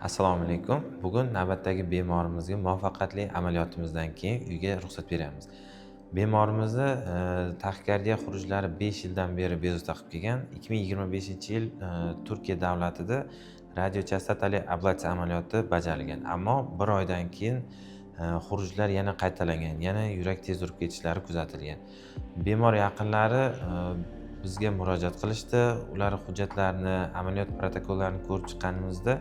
Assalomu alaykum. Bugun navbatdagi bemorimizga muvaffaqiyatli amaliyotimizdan keyin uyga ruxsat beryapmiz. Bemorimizni taxikardiya xurujlari 5 yildan beri bezovta qilib kelgan. 2025-yil Turkiya davlatida radiochastotali ablatsiya amaliyoti bajarilgan. Ammo 1 oydan keyin xurujlar yana qaytalangan, yana yurak tez urib ketishlari kuzatilgan. Bemor yaqinlari bizga murojaat qilishdi. Ular hujjatlarini, amaliyot protokollarini ko'rib chiqqanimizda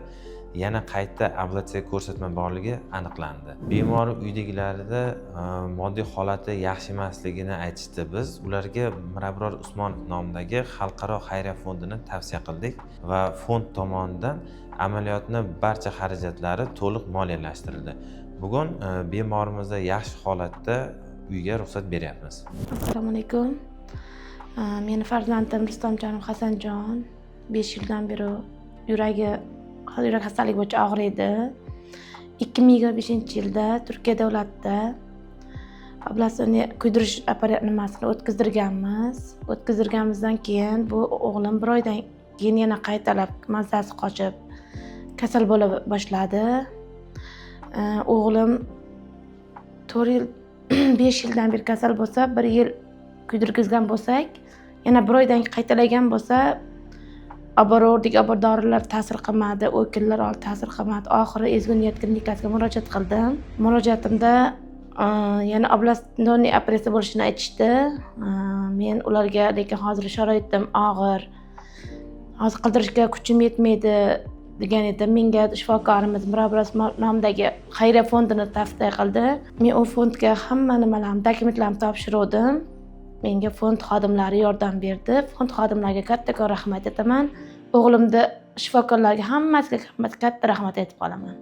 yana qayta ablatsiya ko'rsatma borligi aniqlandi. Bemor uydagilarida moddiy holati yaxshi emasligini aytishdi. Biz ularga Mirabror Usmonov nomidagi xalqaro xayriya fondini tavsiya qildik va fond tomonidan amaliyotni barcha xarajatlari to'liq moliyalashtirildi. Bugun bemorimizni yaxshi holatda uyga ruxsat beryapmiz. Assalomu alaykum. Meni farzandim Rustamjonov Hasanjon 5 yildan beri yurak xastaligi bo'yicha og'riydi. 2025-yilda Turkiya davlatida ablatsiyani kuydirish nimasini o'tkazdirganmiz. O'tkazdirganimizdan keyin bu o'g'lim 1 oydan keyin yana qaytalab mazasi qochib kasal bo'la boshladi. O'g'lim 4 yil 5 yildan beri kasal bo'lsa, 1 yil kuydirgizgan bo'lsak, yana 1 oydan qaytalagan bo'lsa, aborordik, dorilar ta'sir qilmadi, o'kinlar ta'sir qilmadi. Oxiri Ezgu niyat klinikasiga murojaat qildim. Murojaatimda yana ablatsiya operatsiya bo'lishini aytishdi. Men ularga lekin hozir sharoitim og'ir. Hozir qildirishga kuchim yetmaydi degan edim. Menga shifokorimiz Mirabror nomidagi xayriya fondini tavsiya qildi. Men u fondga hamma nimalarni, dokumentlarni topshirdim. Menga fond xodimlari yordam berdi. Fond xodimlariga kattakon rahmat aytaman. O'g'limni shifokorlarga hammasiga katta rahmat aytib qolaman.